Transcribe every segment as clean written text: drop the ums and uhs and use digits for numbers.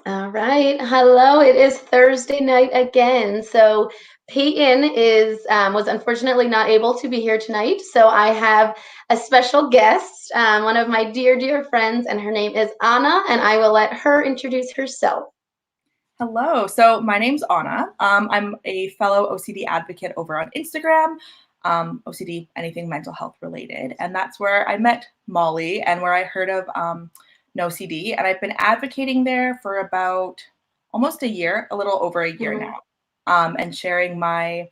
All right. Hello. It is Thursday night again. So Peyton is was unfortunately not able to be here tonight. So I have a special guest, one of my dear friends, and her name is Anna, and I will let her introduce herself. Hello. So my name's Anna. I'm a fellow OCD advocate over on Instagram, OCD, anything mental health related. And that's where I met Molly and where I heard of NoCD. And I've been advocating there for about almost a year, a little over a year now, and sharing my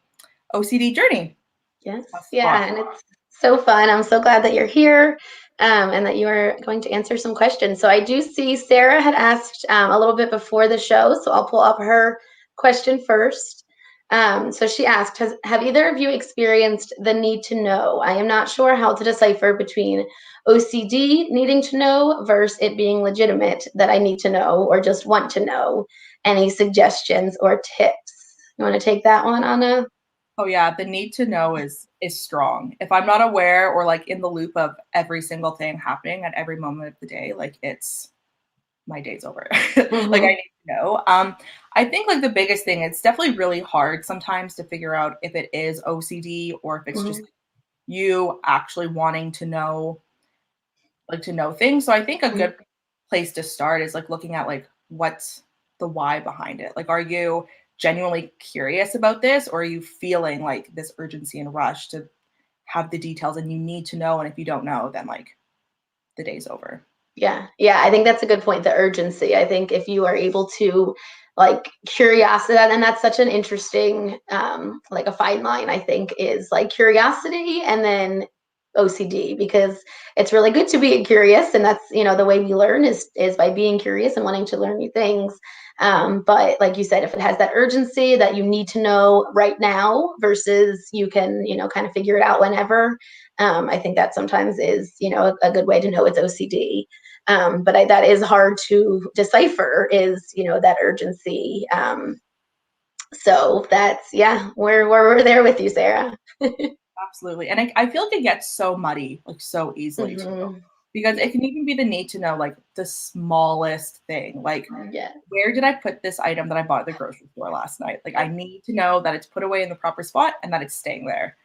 OCD journey. Yes. Thus far. Yeah. And it's so fun. I'm so glad that you're here and that you are going to answer some questions. So I do see Sarah had asked a little bit before the show. So I'll pull up her question first. So she asked, have either of you experienced the need to know? I am not sure how to decipher between OCD needing to know versus it being legitimate that I need to know or just want to know. Any suggestions or tips? You want to take that one, Anna? Oh yeah, the need to know is strong. If I'm not aware or like in the loop of every single thing happening at every moment of the day, like it's my day's over. Like I need to know. I think like the biggest thing, it's definitely really hard sometimes to figure out if it is OCD or if it's just you actually wanting to know, like to know things. So I think a good place to start is like looking at like what's the why behind it. Like, are you genuinely curious about this, or are you feeling like this urgency and rush to have the details and you need to know? And if you don't know, then like the day's over. Yeah, I think that's a good point. The urgency. I think if you are able to, like, curiosity, and that's such an interesting, like a fine line. I think is like curiosity and then OCD, because it's really good to be curious, and that's the way we learn is by being curious and wanting to learn new things. But like you said, if it has that urgency that you need to know right now versus you can kind of figure it out whenever, I think that sometimes is a good way to know it's OCD. But that is hard to decipher is that urgency. So that's, yeah, we're there with you, Sarah. Absolutely. And I feel like it gets so muddy, like so easily too. Because it can even be the need to know like the smallest thing. Like, where did I put this item that I bought at the grocery store last night? Like, I need to know that it's put away in the proper spot and that it's staying there.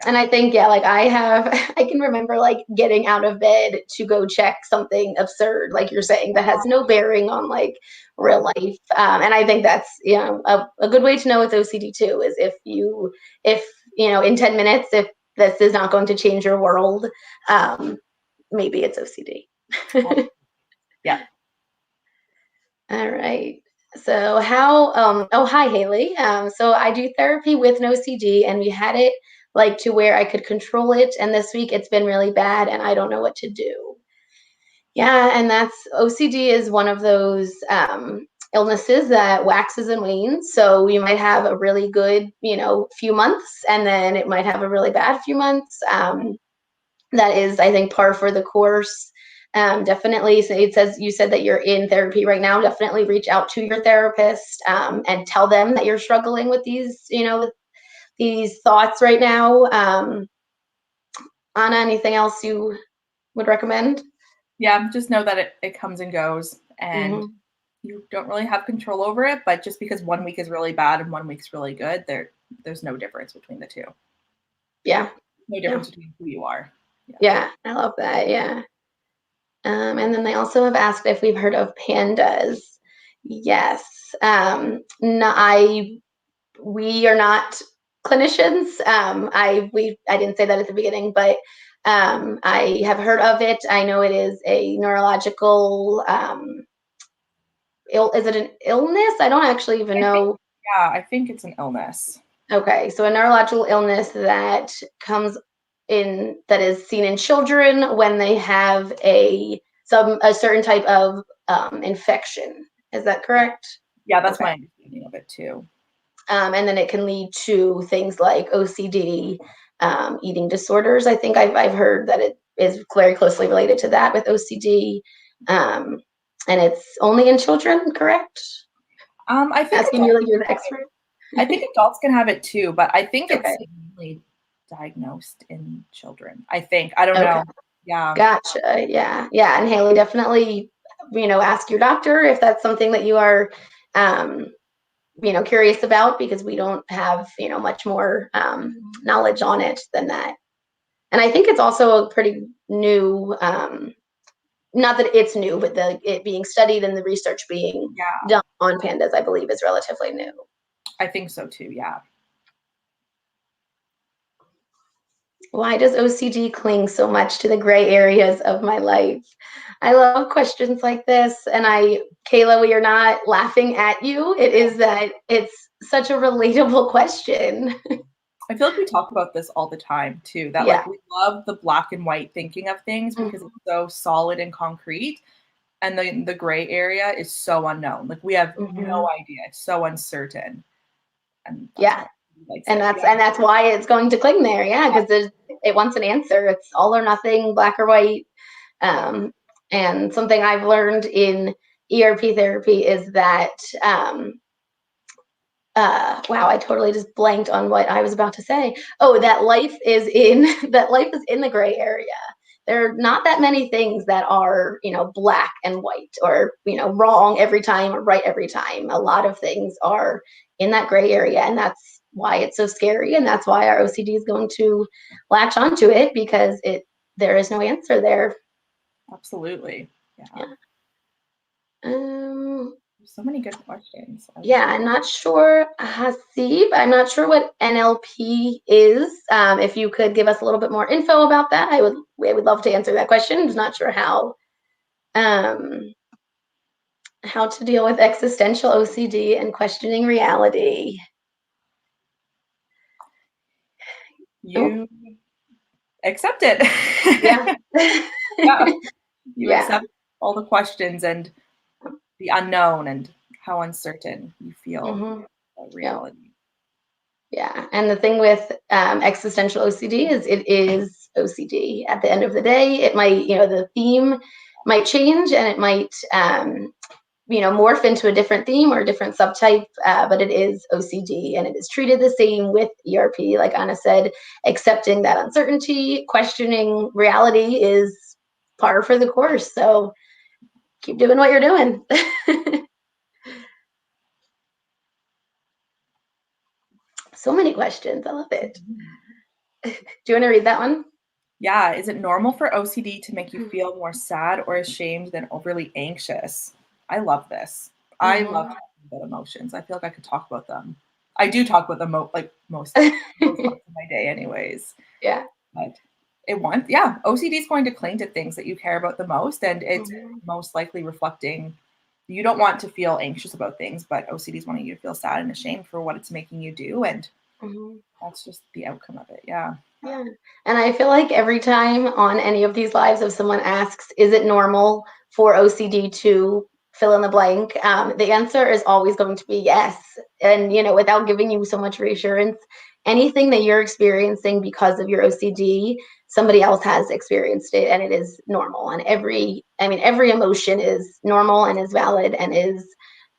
And I think, like I can remember like getting out of bed to go check something absurd, like you're saying, that has no bearing on like real life. And I think that's, a good way to know it's OCD too, is if in 10 minutes, if this is not going to change your world, maybe it's OCD. Yeah. All right. So hi Haley. So I do therapy with no CD, and we had it like to where I could control it. And this week it's been really bad and I don't know what to do. Yeah, and that's OCD is one of those illnesses that waxes and wanes. So you might have a really good, few months, and then it might have a really bad few months. That is, I think, par for the course. Definitely, so it says you said that you're in therapy right now. Definitely reach out to your therapist and tell them that you're struggling with these, these thoughts right now. Anna, anything else you would recommend? Yeah, just know that it comes and goes and you don't really have control over it. But just because 1 week is really bad and 1 week's really good, there's no difference between the two. Yeah. No difference between who you are. Yeah, I love that. Yeah. And then they also have asked if we've heard of Pandas. Yes. No, we are not clinicians. I didn't say that at the beginning, but I have heard of it. I know it is a neurological is it an illness? I don't actually even know. I think it's an illness. Okay, so a neurological illness that comes in that is seen in children when they have a certain type of infection. Is that correct? Yeah, that's my understanding of it too. And then it can lead to things like OCD, eating disorders. I think I've heard that it is very closely related to that with OCD. And it's only in children, correct? I think Asking you like you're the expert. I think adults can have it too, but I think it's mainly diagnosed in children. I think. I don't know. Yeah. Gotcha. Yeah. And Haley, definitely ask your doctor if that's something that you are, curious about, because we don't have, much more knowledge on it than that. And I think it's also a pretty new, not that it's new, but it being studied and the research being done on pandas, I believe, is relatively new. I think so too, yeah. Why does OCD cling so much to the gray areas of my life? I love questions like this. And Kayla, we are not laughing at you. It is that it's such a relatable question. I feel like we talk about this all the time too, that like we love the black and white thinking of things because it's so solid and concrete. And the gray area is so unknown. Like we have no idea. It's so uncertain. And that's why it's going to cling there. Yeah, because it wants an answer. It's all or nothing, black or white. And something I've learned in ERP therapy is that wow, I totally just blanked on what I was about to say. Oh, that life is in the gray area. There are not that many things that are, black and white, or, wrong every time or right every time. A lot of things are in that gray area, and that's why it's so scary, and that's why our OCD is going to latch onto it, because there is no answer there. Absolutely. Yeah. So many good questions. Yeah, I'm not sure, Hasib, I'm not sure what NLP is. If you could give us a little bit more info about that, we would love to answer that question. I'm just not sure how to deal with existential OCD and questioning reality. You accept it. Yeah. You accept all the questions and the unknown and how uncertain you feel about reality. Yeah. And the thing with existential OCD is it is OCD. At the end of the day, it might, the theme might change, and it might, morph into a different theme or a different subtype, but it is OCD, and it is treated the same with ERP. Like Anna said, accepting that uncertainty, questioning reality is par for the course. So keep doing what you're doing. So many questions. I love it. Do you want to read that one? Yeah. Is it normal for OCD to make you feel more sad or ashamed than overly anxious? I love this. I love talking about emotions. I feel like I could talk about them. I do talk about them most of my day anyways. Yeah. But OCD is going to cling to things that you care about the most, and it's most likely reflecting. You don't want to feel anxious about things, but OCD is wanting you to feel sad and ashamed for what it's making you do, and that's just the outcome of it. Yeah. Yeah. And I feel like every time on any of these lives, if someone asks, is it normal for OCD to fill in the blank? The answer is always going to be yes. And, without giving you so much reassurance, anything that you're experiencing because of your OCD, somebody else has experienced it, and it is normal. And every emotion is normal and is valid and is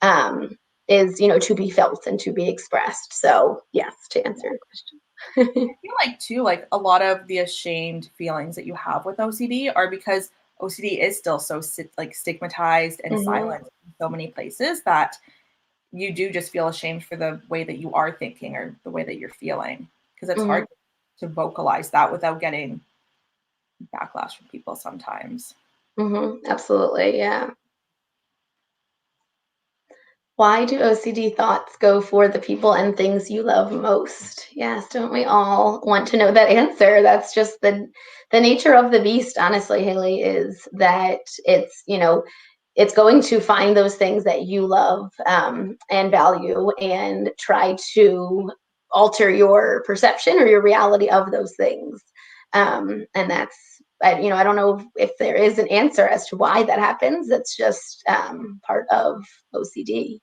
to be felt and to be expressed. So yes, to answer your question. I feel like too, like a lot of the ashamed feelings that you have with OCD are because OCD is still so stigmatized and silent in so many places that you do just feel ashamed for the way that you are thinking or the way that you're feeling, because it's hard to vocalize that without getting backlash from people sometimes. Absolutely. Yeah. Why do OCD thoughts go for the people and things you love most? Yes, don't we all want to know that answer? That's just the nature of the beast, honestly, Haley, is that it's going to find those things that you love and value, and try to alter your perception or your reality of those things. And that's, I don't know if there is an answer as to why that happens. It's just part of OCD.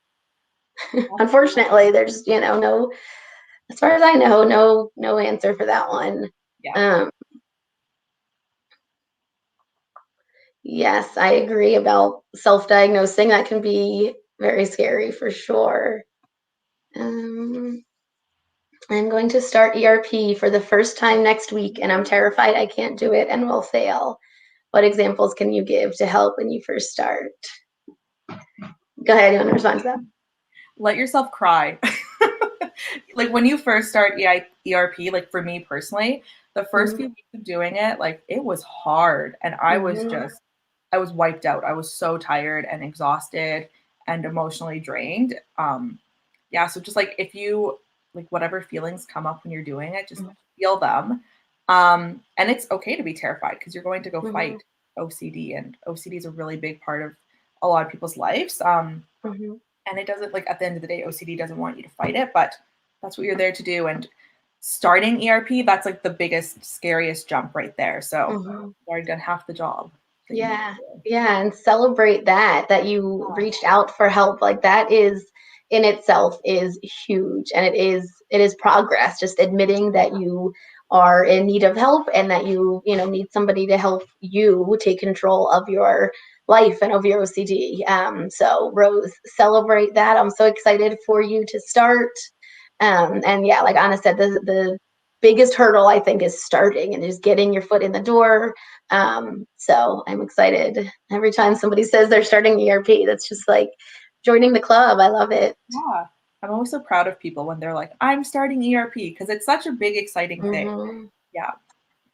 Unfortunately, there's no, as far as I know, no answer for that one. Yeah. Yes, I agree about self-diagnosing. That can be very scary for sure. I'm going to start ERP for the first time next week, and I'm terrified I can't do it and will fail. What examples can you give to help when you first start? Go ahead, you want to respond to that? Let yourself cry. Like when you first start ERP, like for me personally, the first few weeks of doing it, like it was hard. And I was wiped out. I was so tired and exhausted and emotionally drained. Yeah. So just like if you like whatever feelings come up when you're doing it, just feel them. And it's okay to be terrified because you're going to go fight OCD, and OCD is a really big part of a lot of people's lives. And it doesn't, like, at the end of the day, OCD doesn't want you to fight it, but that's what you're there to do. And starting ERP, that's like the biggest, scariest jump right there. So you've already done half the job. Yeah. And celebrate that you reached out for help. Like that is in itself is huge. And it is progress. Just admitting that you are in need of help and that you need somebody to help you take control of your life and of your OCD. So Rose, celebrate that. I'm so excited for you to start. And yeah, like Anna said, the biggest hurdle I think is starting and just getting your foot in the door. So I'm excited every time somebody says they're starting ERP. That's just like joining the club. I love it. Yeah. I'm always so proud of people when they're like, I'm starting ERP, because it's such a big, exciting thing. Yeah.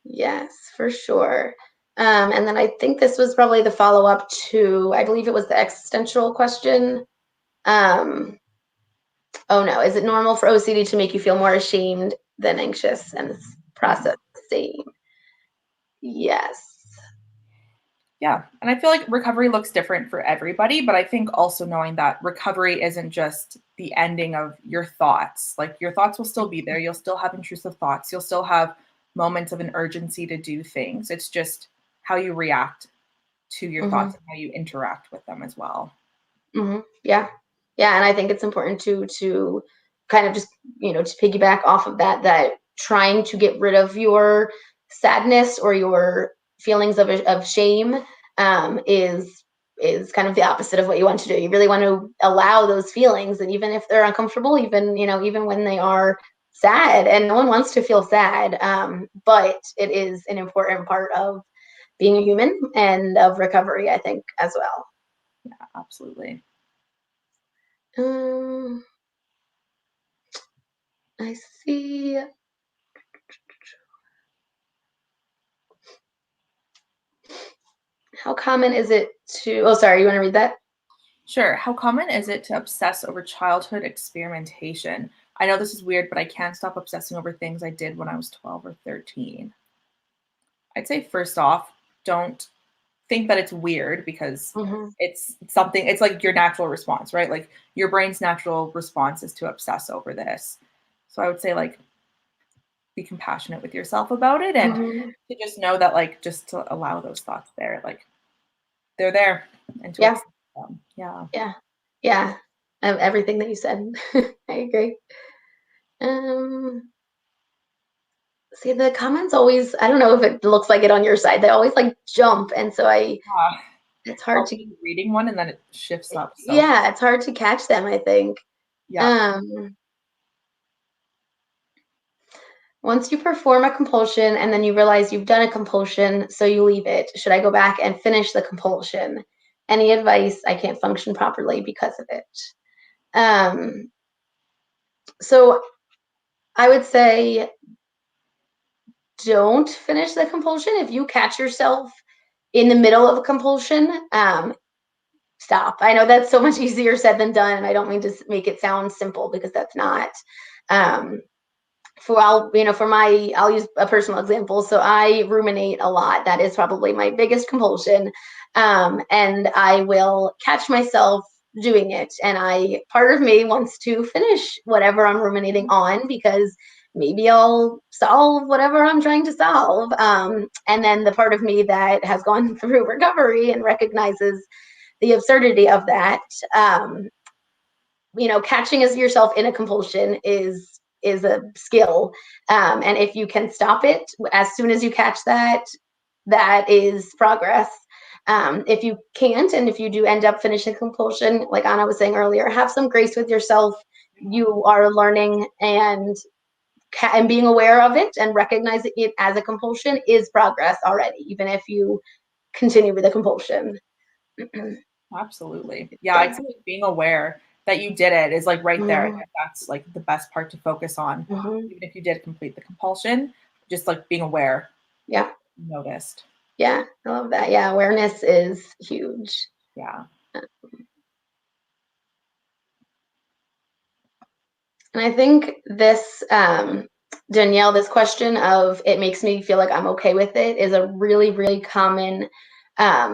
Yes, for sure. And then I think this was probably the follow-up to, I believe it was the existential question. Oh no, is it normal for OCD to make you feel more ashamed than anxious and this process the same? Yes. Yeah. And I feel like recovery looks different for everybody, but I think also knowing that recovery isn't just the ending of your thoughts. Like your thoughts will still be there. You'll still have intrusive thoughts. You'll still have moments of an urgency to do things. It's just how you react to your thoughts and how you interact with them as well. Yeah. And I think it's important to kind of just, to piggyback off of that trying to get rid of your sadness or your feelings of shame is kind of the opposite of what you want to do. You really want to allow those feelings, and even if they're uncomfortable, even when they are sad, and no one wants to feel sad, but it is an important part of being a human and of recovery, I think, as well. Yeah, absolutely. I see. How common is it to, oh, sorry, you want to read that? Sure. How common is it to obsess over childhood experimentation? I know this is weird, but I can't stop obsessing over things I did when I was 12 or 13. I'd say first off, don't think that it's weird, because it's something, it's like your natural response, right? Like your brain's natural response is to obsess over this. So I would say, like, be compassionate with yourself about it, and to just know that, like, just to allow those thoughts there, like they're there, and to accept them. Yeah. Everything that you said. I agree. See, the comments always, I don't know if it looks like it on your side. They always like jump. And so it's hard to reading one and then it shifts up. So. Yeah, it's hard to catch them, I think. Yeah. Once you perform a compulsion and then you realize you've done a compulsion, so you leave it. Should I go back and finish the compulsion? Any advice? I can't function properly because of it. So I would say don't finish the compulsion. If you catch yourself in the middle of a compulsion, stop. I know that's so much easier said than done, and I don't mean to make it sound simple, because that's not. I'll use a personal example. So I ruminate a lot. That is probably my biggest compulsion. And I will catch myself doing it. And part of me wants to finish whatever I'm ruminating on, because maybe I'll solve whatever I'm trying to solve. And then the part of me that has gone through recovery and recognizes the absurdity of that, catching yourself in a compulsion is a skill. And if you can stop it as soon as you catch that, that is progress. If you can't, and if you do end up finishing compulsion, like Anna was saying earlier, have some grace with yourself. You are learning, and being aware of it and recognizing it as a compulsion is progress already, even if you continue with the compulsion. Absolutely. Yeah, I think being aware that you did it is like right there. Mhm. That's like the best part to focus on. Mhm. Even if you did complete the compulsion, just like being aware, Yeah. noticed. Yeah, I love that. Yeah, awareness is huge. Yeah. And I think this, Danielle, this question of it makes me feel like I'm okay with it is a really, really common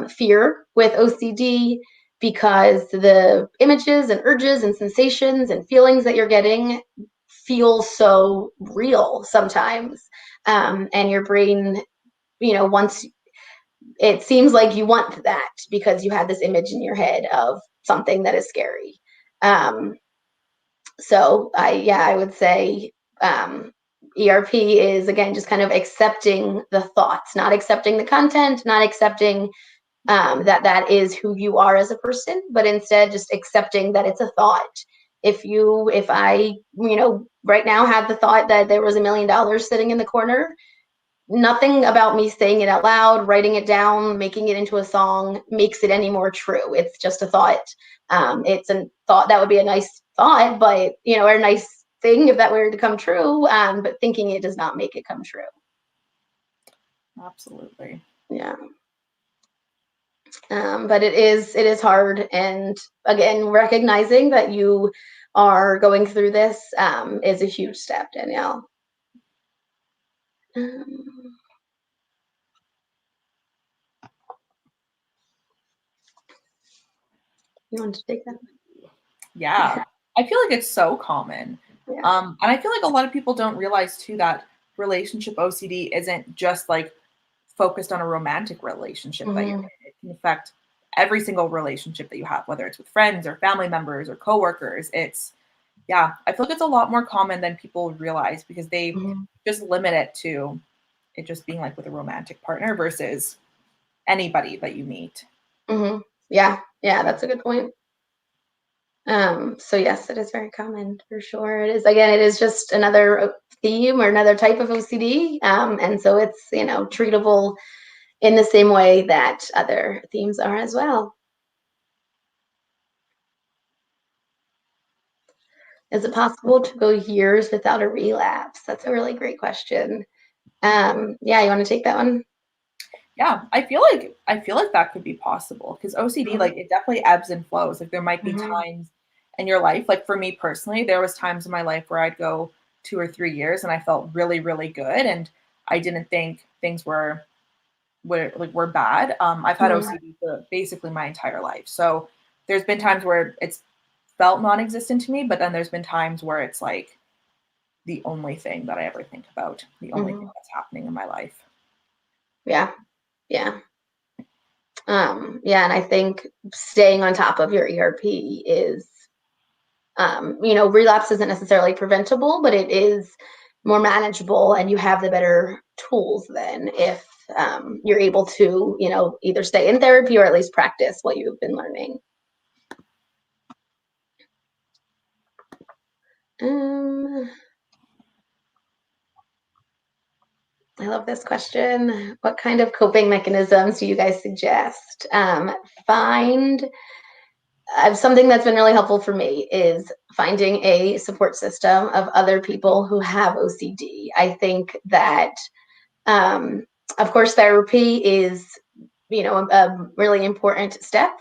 fear with OCD, because the images and urges and sensations and feelings that you're getting feel so real sometimes. And your brain, once it seems like you want that because you have this image in your head of something that is scary. So I would say ERP is, again, just kind of accepting the thoughts, not accepting the content, not accepting that is who you are as a person, but instead just accepting that it's a thought. If I, right now had the thought that there was $1 million sitting in the corner, nothing about me saying it out loud, writing it down, making it into a song makes it any more true. It's just a thought. It's a thought that would be a nice thought, but, or a nice thing if that were to come true. But thinking it does not make it come true. Absolutely. Yeah. But it is hard. And again, recognizing that you are going through this is a huge step, Danielle. You want to take that? Yeah. I feel like it's so common. Yeah. And I feel like a lot of people don't realize too that relationship OCD isn't just like focused on a romantic relationship that you're in. It can affect every single relationship that you have, whether it's with friends or family members or coworkers. I feel like it's a lot more common than people realize, because they just limit it to it just being like with a romantic partner versus anybody that you meet. Yeah, that's a good point. So yes, it is very common for sure. It is just another theme or another type of OCD. And so it's, treatable in the same way that other themes are as well. Is it possible to go years without a relapse? That's a really great question. You want to take that one? Yeah, I feel like that could be possible, because OCD, like, it definitely ebbs and flows. Like, there might be times in your life, like for me personally, there was times in my life where I'd go 2 or 3 years and I felt really, really good, and I didn't think things were bad. I've had OCD for basically my entire life, so there's been times where it's felt non-existent to me, but then there's been times where it's like the only thing that I ever think about, the only thing that's happening in my life. Yeah. And I think staying on top of your ERP is, relapse isn't necessarily preventable, but it is more manageable, and you have the better tools then if you're able to, either stay in therapy or at least practice what you've been learning. I love this question. What kind of coping mechanisms do you guys suggest? Find Something that's been really helpful for me is finding a support system of other people who have OCD. I think that, of course, therapy is, a really important step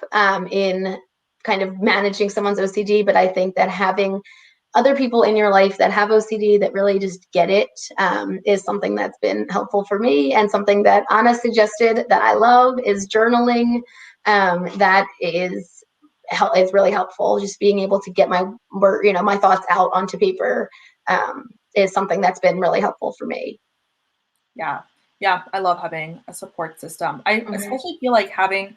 in kind of managing someone's OCD. But I think that having other people in your life that have OCD that really just get it is something that's been helpful for me, and something that Anna suggested that I love is journaling. That is really helpful. Just being able to get my my thoughts out onto paper is something that's been really helpful for me. Yeah, I love having a support system. I especially feel like having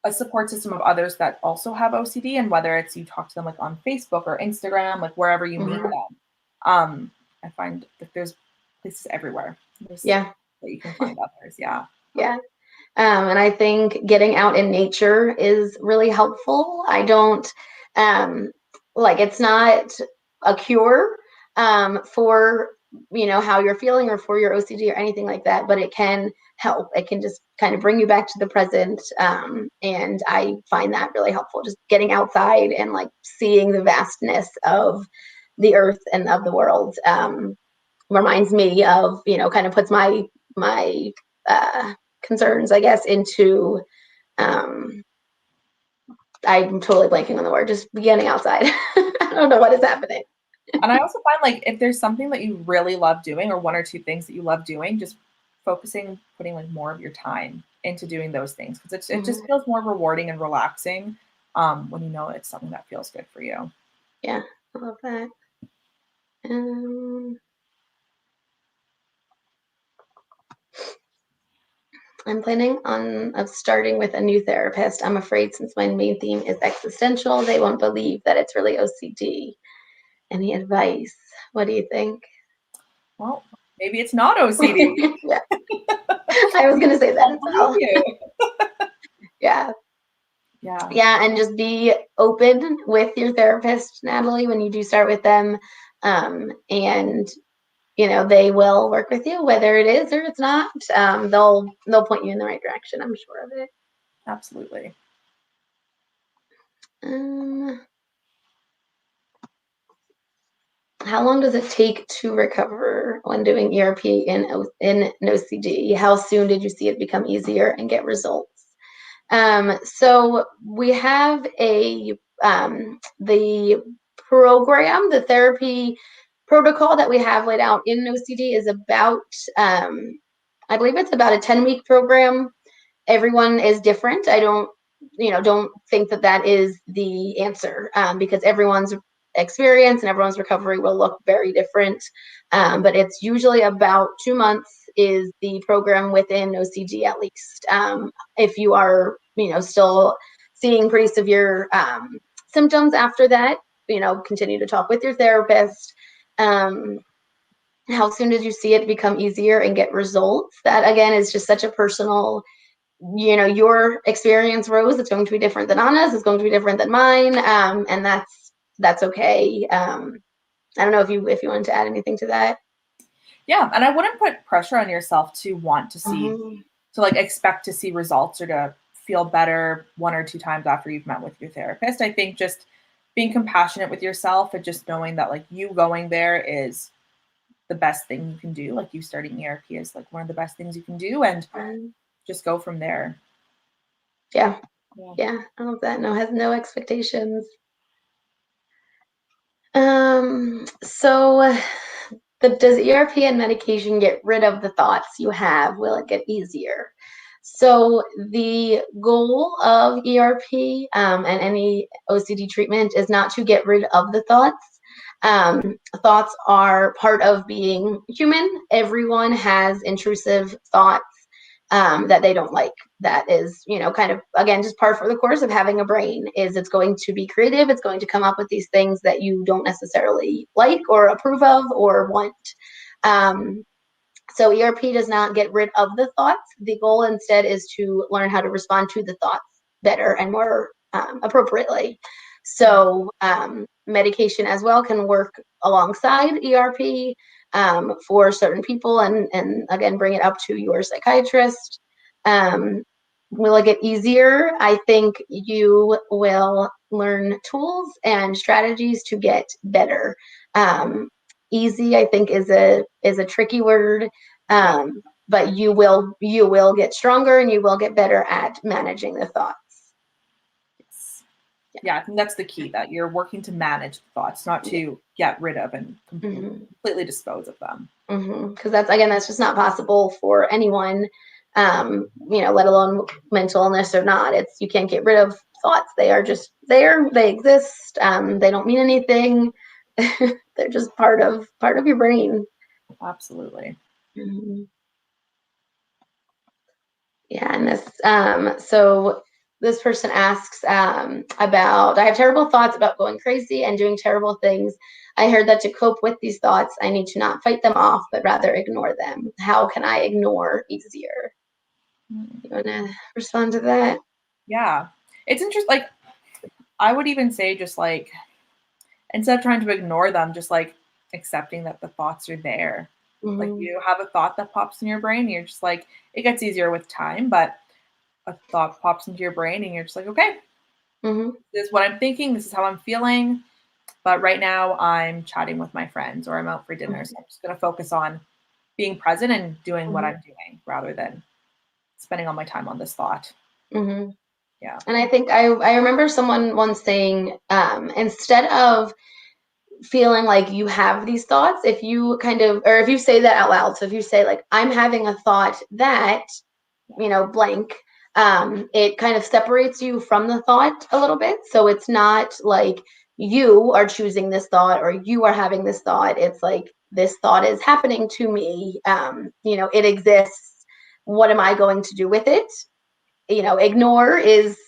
a support system of others that also have OCD, and whether it's you talk to them like on Facebook or Instagram, like wherever you meet them. I find that there's places everywhere. That you can find others. Yeah. And I think getting out in nature is really helpful. I don't it's not a cure for how you're feeling or for your OCD or anything like that, but it can help. It can just kind of bring you back to the present. And I find that really helpful, just getting outside and like seeing the vastness of the earth and of the world. Reminds me of, kind of puts my concerns, I guess, into, I'm totally blanking on the word, just getting outside. I don't know what is happening. And I also find like if there's something that you really love doing, or one or two things that you love doing, just putting like more of your time into doing those things, because it just feels more rewarding and relaxing when you know it's something that feels good for you. Yeah, I love that. I'm planning of starting with a new therapist. I'm afraid since my main theme is existential, they won't believe that it's really OCD. Any advice? What do you think? Well, maybe it's not OCD. Yeah. I was going to say that as well. Yeah. Yeah, and just be open with your therapist, Natalie, when you do start with them. And they will work with you, whether it is or it's not. They'll point you in the right direction. I'm sure of it. Absolutely. How long does it take to recover when doing ERP in OCD? How soon did you see it become easier and get results? So we have the program, the therapy protocol that we have laid out in OCD is about, I believe it's about a 10-week program. Everyone is different. I don't think that is the answer, because everyone's experience and everyone's recovery will look very different. But it's usually about 2 months is the program within OCD, at least. If you are, still seeing pretty severe symptoms after that, continue to talk with your therapist. How soon did you see it become easier and get results? That again is just such a personal, your experience, Rose, it's going to be different than Anna's, it's going to be different than mine. And that's okay. I don't know if you wanted to add anything to that. Yeah, and I wouldn't put pressure on yourself to want to see, to like expect to see results or to feel better 1 or 2 times after you've met with your therapist. I think just being compassionate with yourself and just knowing that like you going there is the best thing you can do. Like you starting ERP is like one of the best things you can do, and just go from there. Yeah. I love that. Has no expectations. So does ERP and medication get rid of the thoughts you have? Will it get easier? So the goal of ERP and any OCD treatment is not to get rid of the thoughts. Thoughts are part of being human. Everyone has intrusive thoughts that they don't like. That is, kind of, again, just par for the course of having a brain is it's going to be creative. It's going to come up with these things that you don't necessarily like or approve of or want. So ERP does not get rid of the thoughts. The goal instead is to learn how to respond to the thoughts better and more appropriately. So medication as well can work alongside ERP for certain people, and again, bring it up to your psychiatrist. Will it get easier? I think you will learn tools and strategies to get better. Easy, I think, is a tricky word, but you will get stronger and you will get better at managing the thoughts. Yeah, I think that's the key, that you're working to manage thoughts, not to get rid of and completely dispose of them. Because that's just not possible for anyone, let alone mental illness or not. You can't get rid of thoughts. They are just there. They exist. They don't mean anything. They're just part of your brain. Absolutely. Yeah, and so this person asks about, I have terrible thoughts about going crazy and doing terrible things. I heard that to cope with these thoughts, I need to not fight them off, but rather ignore them. How can I ignore easier? You want to respond to that? Yeah, it's interesting. Like, I would even say just like, instead of trying to ignore them, just like accepting that the thoughts are there. Like Mm-hmm. you have a thought that pops in your brain, you're just like, it gets easier with time, but a thought pops into your brain and you're just like, okay, Mm-hmm. this is what I'm thinking, this is how I'm feeling. But right now I'm chatting with my friends or I'm out for dinner. So I'm just going to focus on being present and doing what Mm-hmm. I'm doing rather than spending all my time on this thought. Mm-hmm. Yeah. And I think I remember someone once saying, instead of feeling like you have these thoughts, if you kind of, or if you say that out loud, so if you say like, I'm having a thought that, blank, it kind of separates you from the thought a little bit. So it's not like you are choosing this thought or you are having this thought. It's like, this thought is happening to me. It exists. What am I going to do with it? Ignore is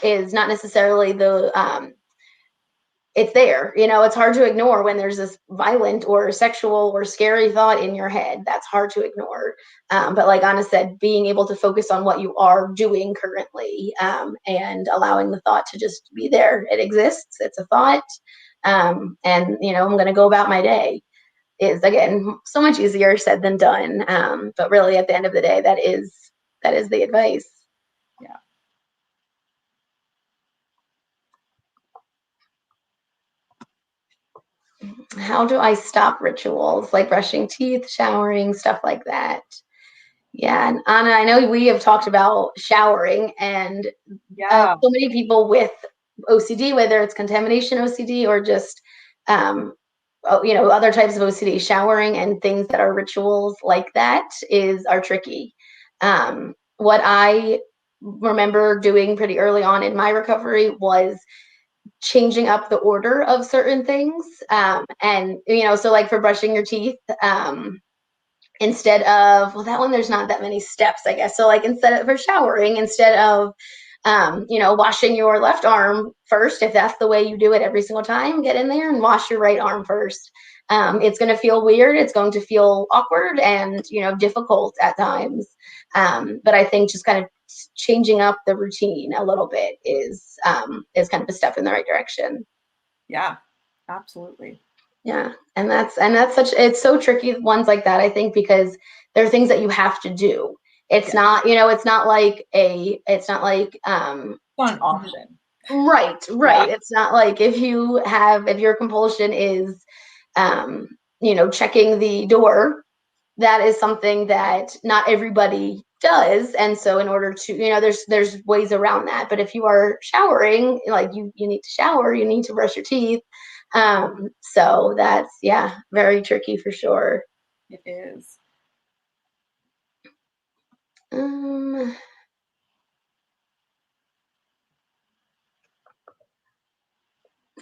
not necessarily the it's there. It's hard to ignore when there's this violent or sexual or scary thought in your head. That's hard to ignore. But like Anna said, being able to focus on what you are doing currently, and allowing the thought to just be there. It exists. It's a thought. And I'm going to go about my day is, again, so much easier said than done. But really at the end of the day, that is the advice. Yeah. How do I stop rituals like brushing teeth, showering, stuff like that? Yeah, and Anna, I know we have talked about showering, and Yeah. so many people with OCD, whether it's contamination OCD or just other types of OCD, showering and things that are rituals like that are tricky. What I remember doing pretty early on in my recovery was changing up the order of certain things. And so like for brushing your teeth, instead of, well, that one, there's not that many steps, I guess. So like for showering, instead of washing your left arm first, if that's the way you do it every single time, get in there and wash your right arm first. It's going to feel weird. It's going to feel awkward and, difficult at times. But I think just kind of changing up the routine a little bit is kind of a step in the right direction. Yeah, absolutely. Yeah. And that's it's so tricky, ones like that, I think, because there are things that you have to do. It's not, it's not like it's not an option. Right. Yeah. It's not like if your compulsion is, checking the door, that is something that not everybody does. And so in order to, there's ways around that. But if you are showering, like you need to shower, you need to brush your teeth. So that's, yeah, very tricky for sure. It is. Um,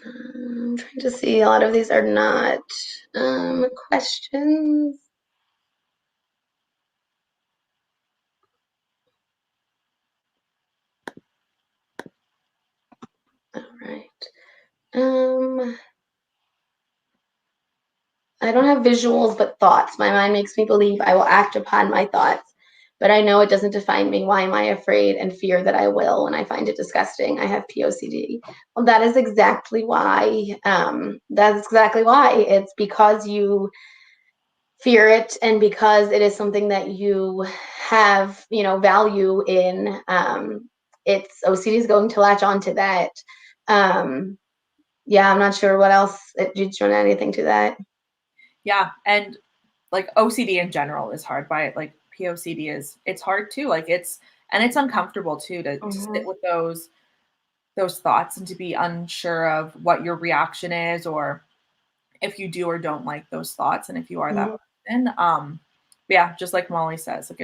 I'm trying to see. A lot of these are not questions. All right. I don't have visuals, but thoughts. My mind makes me believe I will act upon my thoughts, but I know it doesn't define me. Why am I afraid and fear that I will when I find it disgusting? I have POCD. Well, that is exactly why. That's exactly why. It's because you fear it and because it is something that you have, value in. It's OCD is going to latch onto that. Yeah, I'm not sure what else. Did you want to add anything to that? Yeah. And like OCD in general is hard, by it. Like POCD it's hard too. Like it's uncomfortable too to sit with those thoughts and to be unsure of what your reaction is, or if you do or don't like those thoughts, and if you are that person. Yeah, just like Mollie says, like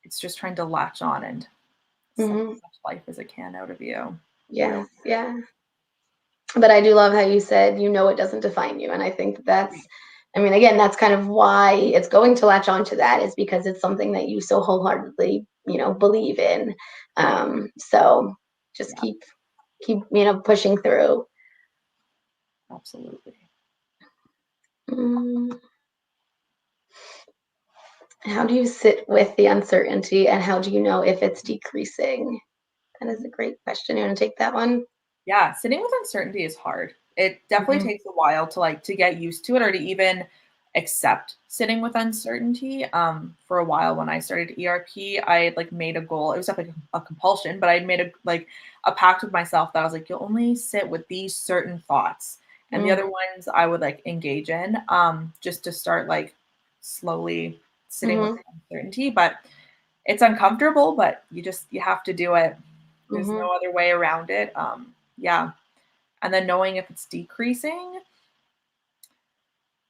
it's just trying to latch on and suck as much life as it can out of you. Yeah, Really. yeah. But I do love how you said, it doesn't define you. And I think again, that's kind of why it's going to latch onto that, is because it's something that you so wholeheartedly, believe in. So just keep, pushing through. Absolutely. How do you sit with the uncertainty, and how do you know if it's decreasing? That is a great question. You want to take that one? Yeah, sitting with uncertainty is hard. it definitely takes a while to like to get used to it or to even accept sitting with uncertainty. For a while when I started ERP, I had like made a goal. It was definitely a compulsion, but I'd made a pact with myself that I was like, you'll only sit with these certain thoughts. And the other ones I would like engage in, just to start like slowly sitting with uncertainty. But it's uncomfortable, but you have to do it. There's no other way around it. Yeah. And then knowing if it's decreasing,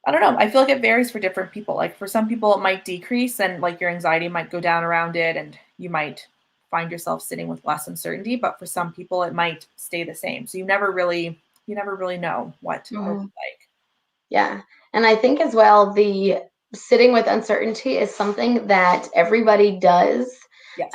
I don't know. I feel like it varies for different people. Like for some people, it might decrease and like your anxiety might go down around it and you might find yourself sitting with less uncertainty. But for some people, it might stay the same. So you never really know what it'll be like. Yeah. And I think as well, the sitting with uncertainty is something that everybody does. Yes.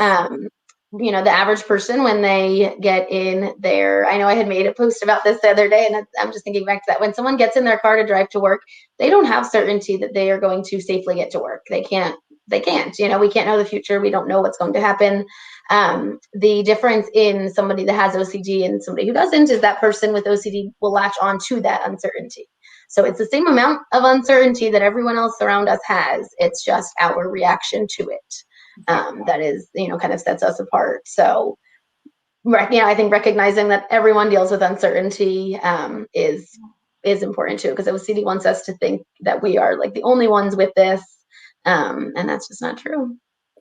The average person when they get in their, I know I had made a post about this the other day, and I'm just thinking back to that. When someone gets in their car to drive to work, they don't have certainty that they are going to safely get to work. They can't, we can't know the future. We don't know what's going to happen. The difference in somebody that has OCD and somebody who doesn't is that person with OCD will latch on to that uncertainty. So it's the same amount of uncertainty that everyone else around us has. It's just our reaction to it. That is, kind of sets us apart. So, I think recognizing that everyone deals with uncertainty is important too, because OCD wants us to think that we are like the only ones with this, and that's just not true.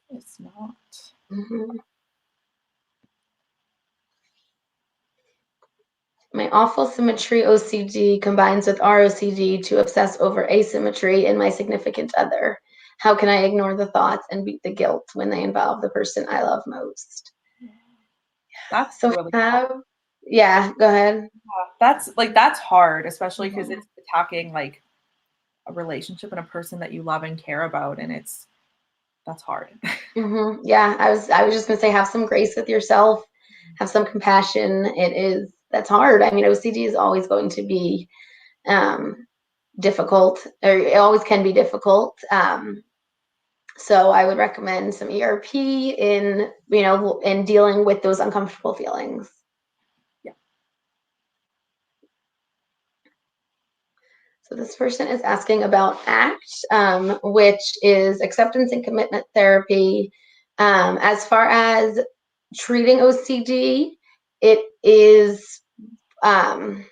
It's not. My awful symmetry OCD combines with ROCD to obsess over asymmetry in my significant other. How can I ignore the thoughts and beat the guilt when they involve the person I love most? That's So really hard. Yeah, go ahead. That's hard, especially because it's attacking like a relationship and a person that you love and care about, and that's hard. Yeah, I was just gonna say, have some grace with yourself, have some compassion. That's hard. I mean, OCD is always going to be difficult, or it always can be difficult. So I would recommend some ERP in dealing with those uncomfortable feelings. Yeah. So this person is asking about ACT, which is acceptance and commitment therapy. As far as treating OCD, it is, I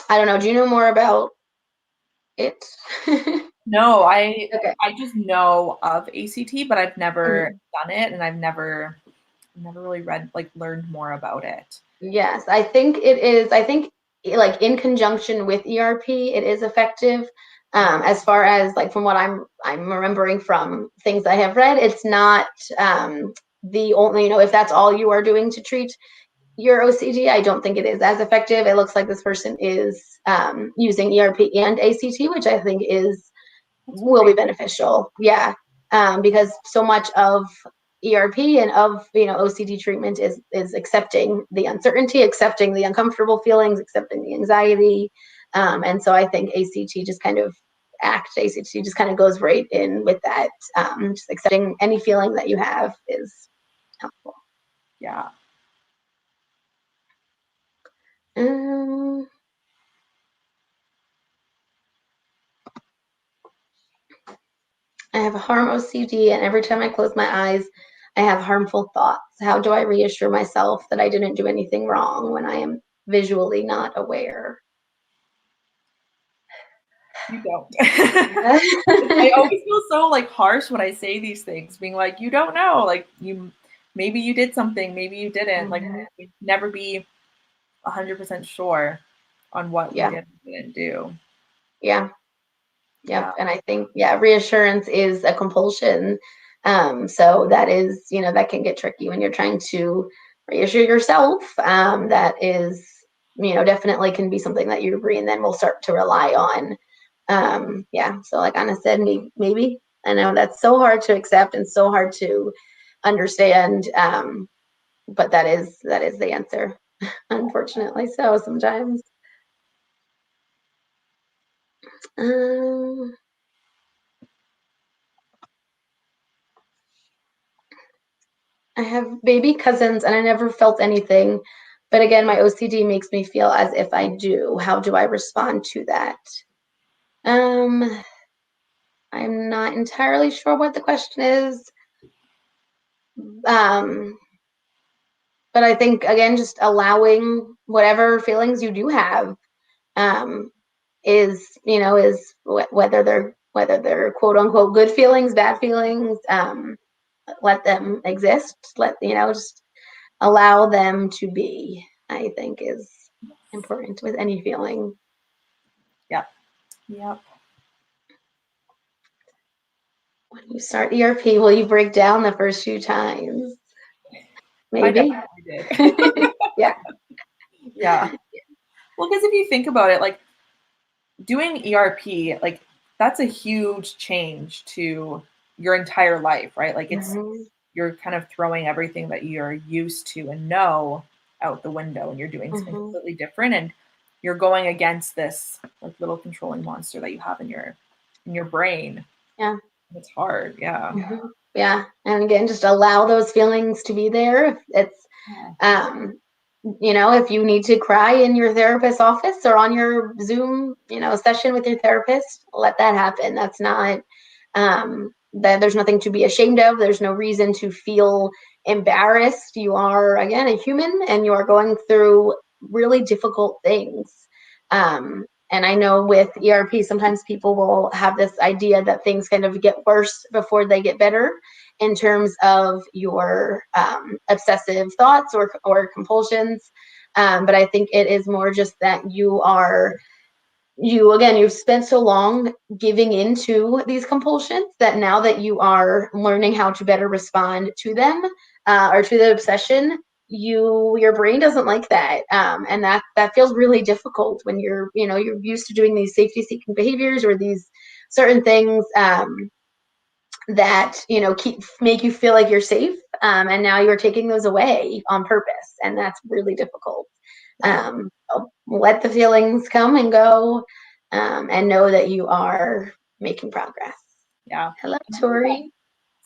don't know. Do you know more about it? No, Okay. I just know of ACT, but I've never done it, and I've never really learned more about it. Yes, I think it is. I think like in conjunction with ERP, it is effective. As far as like from what I'm remembering from things I have read, it's not the only, if that's all you are doing to treat your OCD, I don't think it is as effective. It looks like this person is using ERP and ACT, which I think will be beneficial. Yeah, because so much of ERP and of OCD treatment is accepting the uncertainty, accepting the uncomfortable feelings, accepting the anxiety, and so I think ACT just kind of goes right in with that. Just accepting any feeling that you have is helpful. Yeah. I have harm OCD, and every time I close my eyes, I have harmful thoughts. How do I reassure myself that I didn't do anything wrong when I am visually not aware? You don't. I always feel so like harsh when I say these things, being like, you don't know, like maybe you did something, maybe you didn't. Like we'd never be 100% sure on what we did and didn't do. Yeah. Yep. And I think, reassurance is a compulsion. So that is, that can get tricky when you're trying to reassure yourself. That is, definitely can be something that your brain then will start to rely on. So like Anna said, maybe. I know that's so hard to accept and so hard to understand. But that is the answer, unfortunately. So sometimes. I have baby cousins and I never felt anything. But again, my OCD makes me feel as if I do. How do I respond to that? I'm not entirely sure what the question is. But I think, again, just allowing whatever feelings you do have is, whether they're quote unquote good feelings, bad feelings, let them exist. Just allow them to be, I think is important with any feeling. Yep. Yep. When you start ERP, will you break down the first few times? Maybe. I definitely did. Yeah. Yeah. Well, because if you think about it, like doing ERP, like that's a huge change to your entire life, right? Like you're kind of throwing everything that you're used to and know out the window, and you're doing something completely different, and you're going against this like little controlling monster that you have in your brain. Yeah. It's hard. Yeah. Yeah. And again, just allow those feelings to be there. It's if you need to cry in your therapist's office or on your Zoom, session with your therapist, let that happen. That's not that there's nothing to be ashamed of. There's no reason to feel embarrassed. You are, again, a human, and you are going through really difficult things. And I know with ERP, sometimes people will have this idea that things kind of get worse before they get better in terms of your obsessive thoughts or compulsions. But I think it is more just that you've spent so long giving into these compulsions that now that you are learning how to better respond to them or to the obsession, your brain doesn't like that, and that feels really difficult when you're used to doing these safety seeking behaviors or these certain things that make you feel like you're safe, and now you're taking those away on purpose, and that's really difficult. Let the feelings come and go, and know that you are making progress. Yeah. Hello, Tori.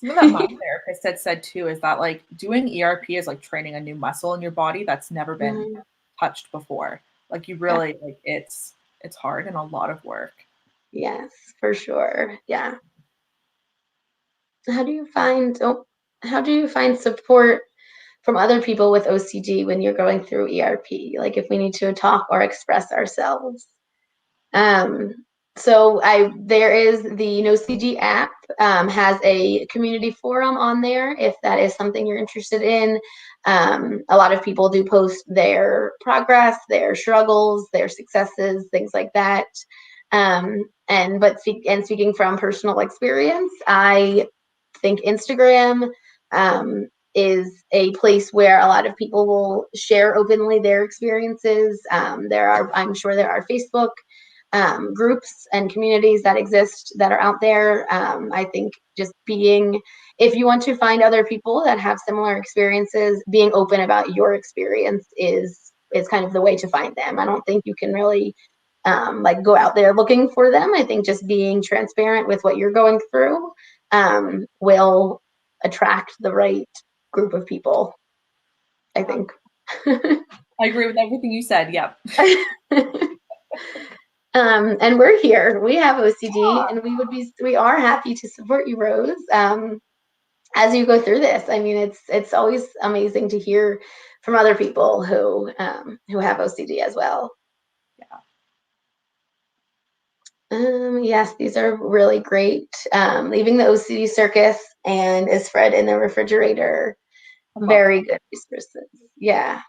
Something that my therapist had said too is that like doing ERP is like training a new muscle in your body that's never been touched before. Like you really like it's hard and a lot of work. Yes, for sure. Yeah. How do you find support from other people with OCD when you're going through ERP? Like if we need to talk or express ourselves. So there is the NoCD app, has a community forum on there if that is something you're interested in. A lot of people do post their progress, their struggles, their successes, things like that. Speaking from personal experience, I think Instagram is a place where a lot of people will share openly their experiences. I'm sure there are Facebook groups and communities that exist that are out there. I think just if you want to find other people that have similar experiences, being open about your experience is kind of the way to find them. I don't think you can really go out there looking for them. I think just being transparent with what you're going through will attract the right group of people, I think. I agree with everything you said. Yep. And we're here. We have OCD, and we are happy to support you, Rose, as you go through this. I mean, it's always amazing to hear from other people who have OCD as well. Yes, these are really great. Leaving the OCD circus and Is Fred in the Refrigerator. Very good resources. Yeah.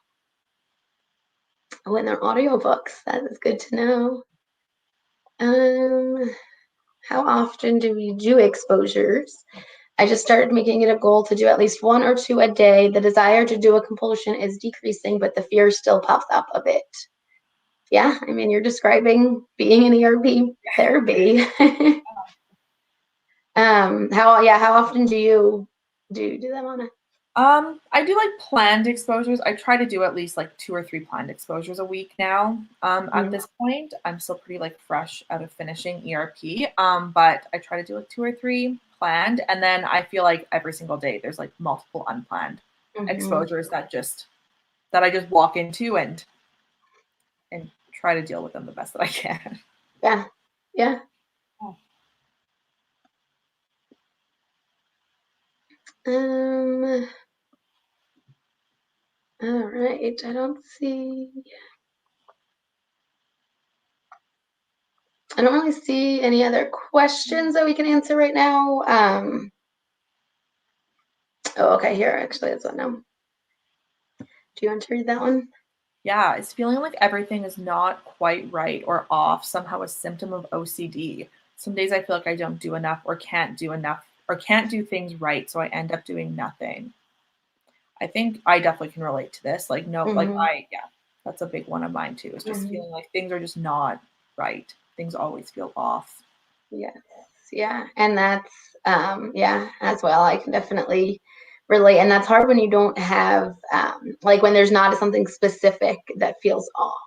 Oh, and they're audiobooks. That is good to know. How often do we do exposures? I just started making it a goal to do at least 1 or 2 a day. The desire to do a compulsion is decreasing, but the fear still pops up a bit. Yeah, I mean, you're describing being in ERP therapy. How often do you do them, Anna? I do like planned exposures. I try to do at least like 2 or 3 planned exposures a week now. At this point, I'm still pretty like fresh out of finishing ERP. But I try to do like 2 or 3 planned, and then I feel like every single day there's like multiple unplanned exposures that that I just walk into and try to deal with them the best that I can. Yeah. Yeah. All right. I don't really see any other questions that we can answer right now. Oh, okay. Here, actually, it's one now. Do you want to read that one? Yeah, it's feeling like everything is not quite right or off, somehow a symptom of OCD. Some days I feel like I don't do enough or can't do enough or can't do things right, so I end up doing nothing. I think I definitely can relate to this. Like, no, like yeah, that's a big one of mine too. It's just feeling like things are just not right. Things always feel off. Yes. Yeah. And that's, yeah, as well. I can definitely relate. And that's hard when you don't have, like when there's not something specific that feels off.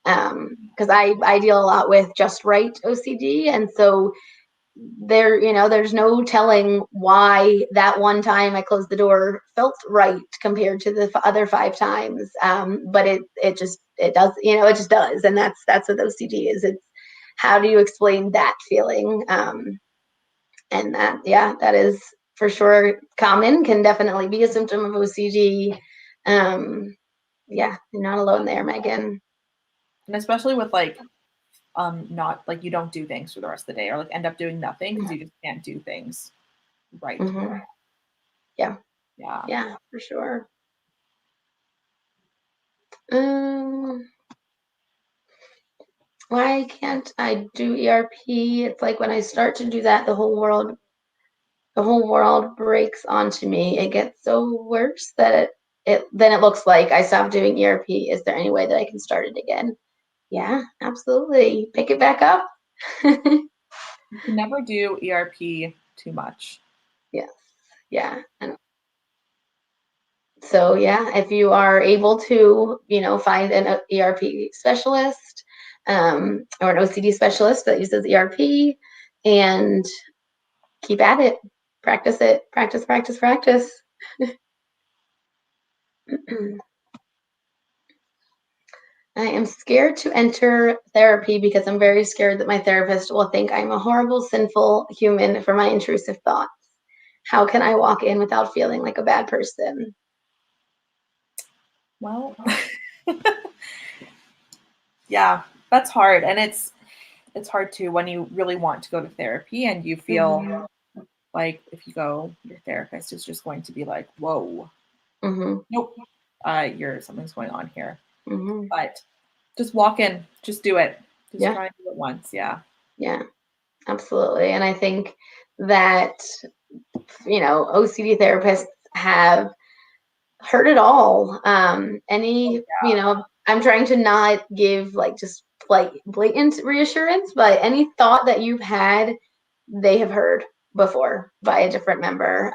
Because I deal a lot with just right OCD. And so there's no telling why that one time I closed the door felt right compared to the other 5 times. But it does, it just does. And that's what OCD is. It's how do you explain that feeling? And that is for sure common, can definitely be a symptom of OCD. Yeah, you're not alone there, Megan. And especially with like, not like you don't do things for the rest of the day or like end up doing nothing because you just can't do things right. Yeah. Yeah. Yeah, for sure. Why can't I do ERP? It's like when I start to do that, the whole world breaks onto me. It gets so worse that it looks like I stopped doing ERP. Is there any way that I can start it again? Yeah, absolutely. Pick it back up. You can never do ERP too much. Yes. Yeah. And so yeah, if you are able to, find an ERP specialist, or an OCD specialist that uses ERP, and keep at it. Practice it. Practice, practice, practice. I am scared to enter therapy because I'm very scared that my therapist will think I'm a horrible, sinful human for my intrusive thoughts. How can I walk in without feeling like a bad person? Well, yeah, that's hard. And it's hard too when you really want to go to therapy and you feel like if you go, your therapist is just going to be like, whoa, nope, something's going on here. But just walk in, just do it. Just try and do it once. Yeah. Yeah, absolutely. And I think that, OCD therapists have heard it all. I'm trying to not give like just like blatant reassurance, but any thought that you've had, they have heard before by a different member,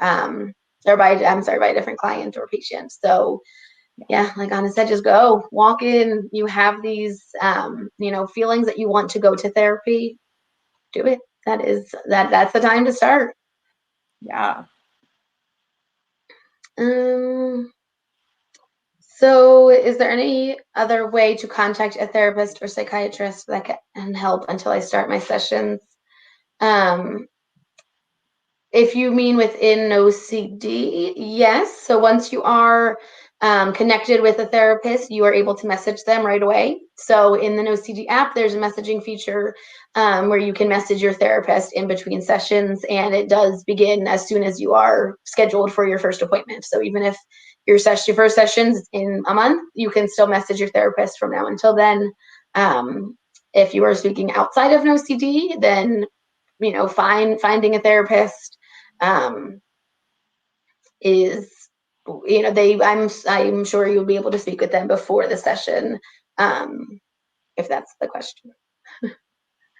or by a different client or patient. So yeah, like Anna said, just go walk in. You have these, feelings that you want to go to therapy. Do it. That's the time to start. Yeah. So is there any other way to contact a therapist or psychiatrist that can help until I start my sessions? If you mean within OCD, yes. So once you are connected with a therapist, you are able to message them right away. So in the OCD app, there's a messaging feature where you can message your therapist in between sessions, and it does begin as soon as you are scheduled for your first appointment. So even if your first session's in a month, you can still message your therapist from now until then. If you are speaking outside of OCD, then finding a therapist is, I'm sure you'll be able to speak with them before the session, if that's the question.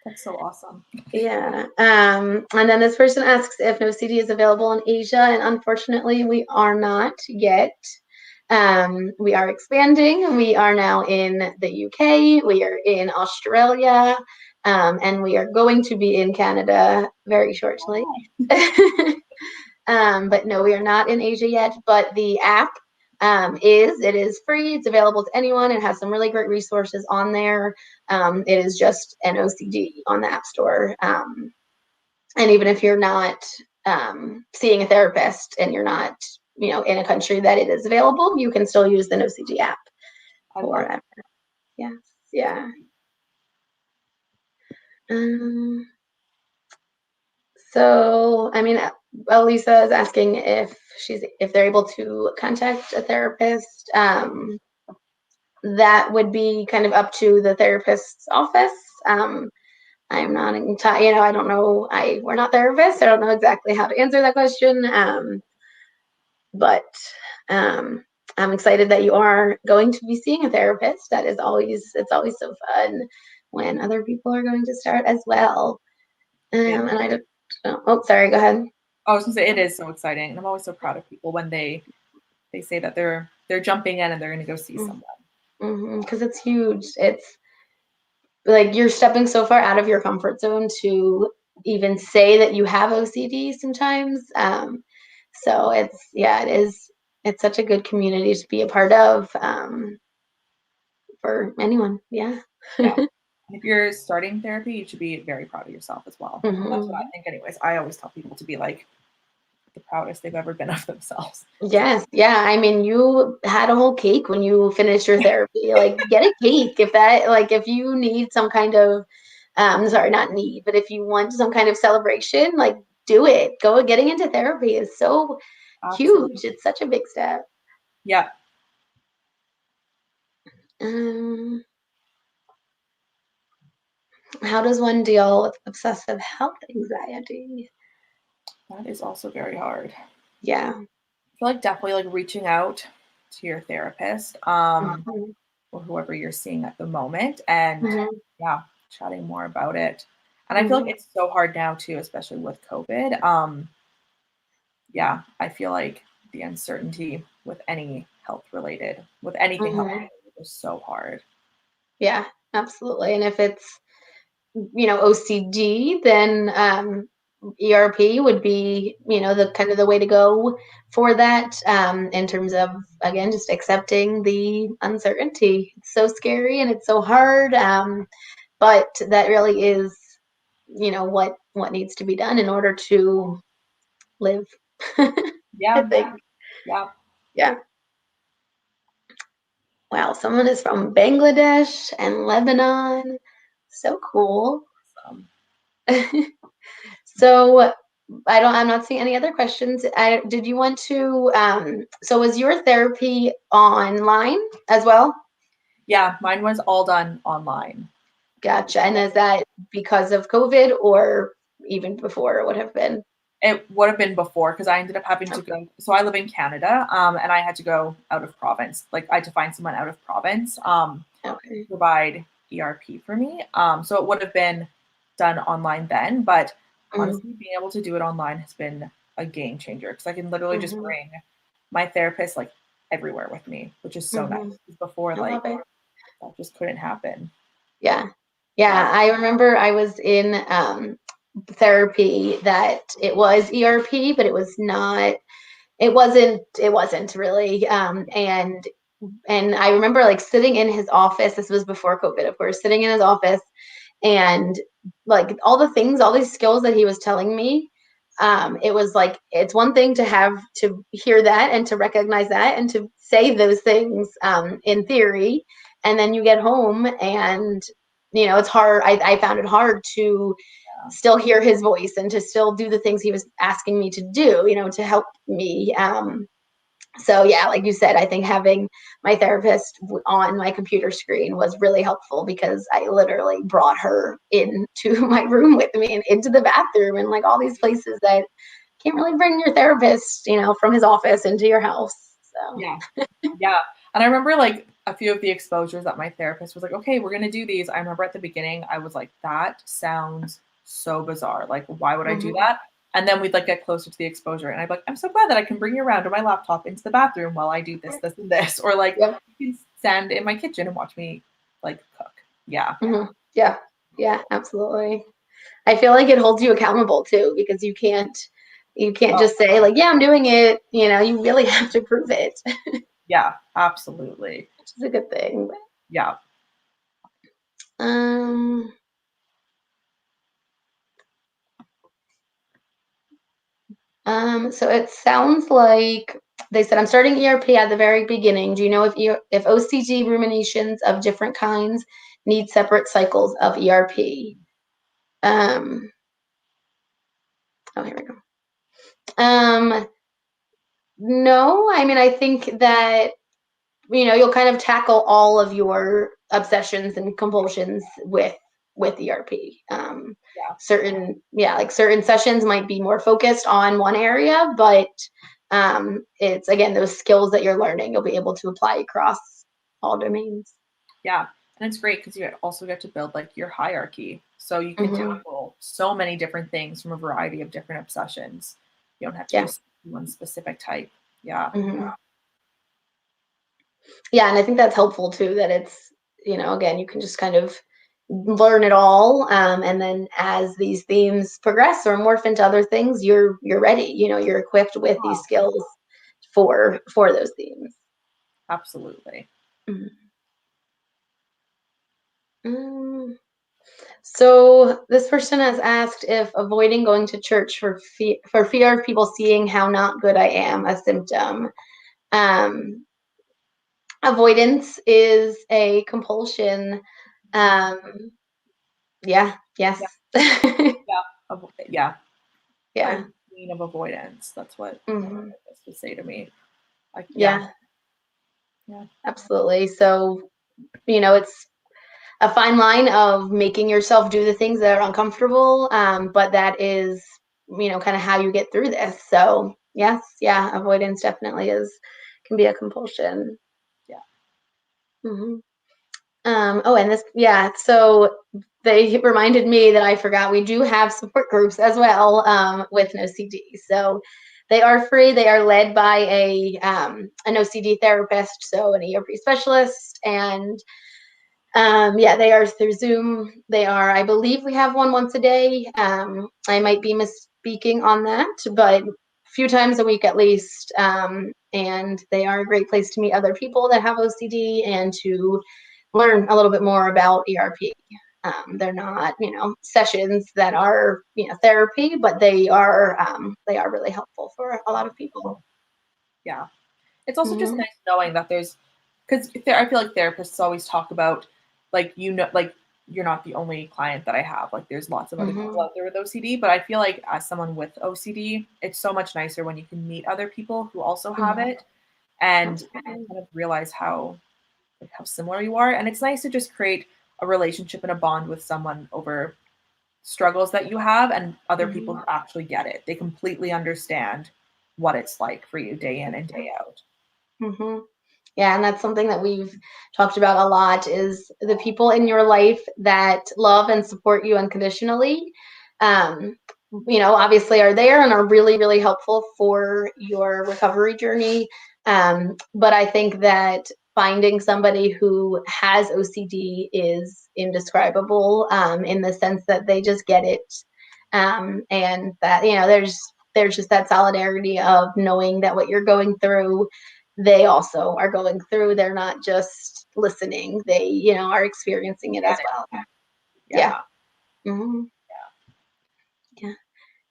That's so awesome. Yeah. And then this person asks if OCD is available in Asia, and unfortunately we are not yet. We are expanding. We are now in the UK, we are in Australia, and we are going to be in Canada very shortly. But no, we are not in Asia yet. But the app it is free. It's available to anyone. It has some really great resources on there. It is just an OCD on the App Store. And even if you're not seeing a therapist and you're not, in a country that it is available, you can still use the OCD app for it. Yes. Yeah. So, I mean, Elisa is asking if they're able to contact a therapist. That would be kind of up to the therapist's office. I'm not, I don't know. We're not therapists. I don't know exactly how to answer that question. But I'm excited that you are going to be seeing a therapist. It's always so fun when other people are going to start as well. And I don't. Oh, sorry. Go ahead. I was gonna say it is so exciting, and I'm always so proud of people when they say that they're jumping in and they're gonna go see someone. Because it's huge. It's like you're stepping so far out of your comfort zone to even say that you have OCD sometimes. So it is. It's such a good community to be a part of for anyone. Yeah. If you're starting therapy, you should be very proud of yourself as well. That's what I think anyways. I always tell people to be like the proudest they've ever been of themselves. Yes. Yeah. I mean, you had a whole cake when you finished your therapy. Like, get a cake if you need some kind of, sorry, not need, but if you want some kind of celebration, like, do it. Getting into therapy is so huge. It's such a big step. Yeah. How does one deal with obsessive health anxiety? That is also very hard. Yeah. I feel like definitely like reaching out to your therapist or whoever you're seeing at the moment and chatting more about it. And I feel like it's so hard now too, especially with COVID. I feel like the uncertainty with anything health related is so hard. Yeah, absolutely. And if it's OCD, then ERP would be the kind of the way to go for that, in terms of, again, just accepting the uncertainty. It's so scary and it's so hard, but that really is what needs to be done in order to live. I think. Yeah. Wow, someone is from Bangladesh and Lebanon. So cool. So I'm not seeing any other questions. Did you want to, so was your therapy online as well? Yeah, mine was all done online. Gotcha. And is that because of COVID or even before it would have been? It would have been before because I ended up having to go. So I live in Canada, and I had to go out of province. Like I had to find someone out of province to provide ERP for me. So it would have been done online then, but honestly, being able to do it online has been a game changer because I can literally just bring my therapist like everywhere with me, which is so nice. Before, like that just couldn't happen. Yeah. I remember I was in therapy that it was ERP, but it wasn't really. And I remember like sitting in his office. This was before COVID, of course, sitting in his office and like all these skills that he was telling me. It was like, it's one thing to hear that and to recognize that and to say those things in theory. And then you get home and, it's hard. I found it hard to still hear his voice and to still do the things he was asking me to do, to help me. So yeah, like you said, I think having my therapist on my computer screen was really helpful because I literally brought her into my room with me and into the bathroom and like all these places that can't really bring your therapist, from his office into your house. So yeah. And I remember like a few of the exposures that my therapist was like, okay, we're going to do these. I remember at the beginning, I was like, that sounds so bizarre. Like, why would I do that? And then we'd like get closer to the exposure. And I'd be like, I'm so glad that I can bring you around to my laptop into the bathroom while I do this, this, and this. Or like, you can stand in my kitchen and watch me like cook. Yeah. Yeah, absolutely. I feel like it holds you accountable too, because you can't just say like, yeah, I'm doing it. You really have to prove it. Yeah, absolutely. which is a good thing. Yeah. Um, so it sounds like they said, I'm starting ERP at the very beginning. Do you know if OCD ruminations of different kinds need separate cycles of ERP? Oh, here we go. No, I mean, I think that, you'll kind of tackle all of your obsessions and compulsions with ERP. Yeah. Certain sessions might be more focused on one area, but it's again those skills that you're learning you'll be able to apply across all domains. Yeah. And it's great because you also get to build like your hierarchy. So you can Mm-hmm. tackle so many different things from a variety of different obsessions. You don't have to Yeah. do one specific type. Yeah. Mm-hmm. Yeah, and I think that's helpful too, that it's, again, you can just kind of learn it all, and then as these themes progress or morph into other things, you're ready. You're equipped with these skills for those themes. Absolutely. Mm. So this person has asked if avoiding going to church for fear of people seeing how not good I am a symptom. Um, Avoidance is a compulsion. Um, yeah, yes. Yeah. Yeah. Yeah. Yeah. I'm the queen of avoidance. That's what my Hmm. therapist would say to me. Like, yeah. Yeah, Yeah. absolutely. So, it's a fine line of making yourself do the things that are uncomfortable, but that is, kind of how you get through this. So, yes, yeah, avoidance definitely can be a compulsion. Yeah. Hmm. Oh, and this, yeah, so they reminded me that I forgot we do have support groups as well, with an OCD. So they are free. They are led by an OCD therapist, so an ERP specialist, and yeah, they are through Zoom. They are, I believe we have one once a day. I might be misspeaking on that, but a few times a week at least. And they are a great place to meet other people that have OCD and to learn a little bit more about ERP. They're not, sessions that are, therapy, but they are really helpful for a lot of people. Yeah. It's also just Mm-hmm. nice knowing that there's, because I feel like therapists always talk about, like, like you're not the only client that I have. Like, there's lots of other people Mm-hmm. out there with OCD. But I feel like as someone with OCD, it's so much nicer when you can meet other people who also have Mm-hmm. it and Absolutely. kind of realize how similar you are. And it's nice to just create a relationship and a bond with someone over struggles that you have and other people Mm-hmm. who actually get it. They completely understand what it's like for you day in and day out. Mm-hmm. Yeah, and that's something that we've talked about a lot is the people in your life that love and support you unconditionally. Um, obviously are there and are really, really helpful for your recovery journey. But I think that finding somebody who has OCD is indescribable, in the sense that they just get it. And that, there's just that solidarity of knowing that what you're going through they also are going through. They're not just listening. They, are experiencing it as well. Yeah. Yeah. Hmm. Yeah.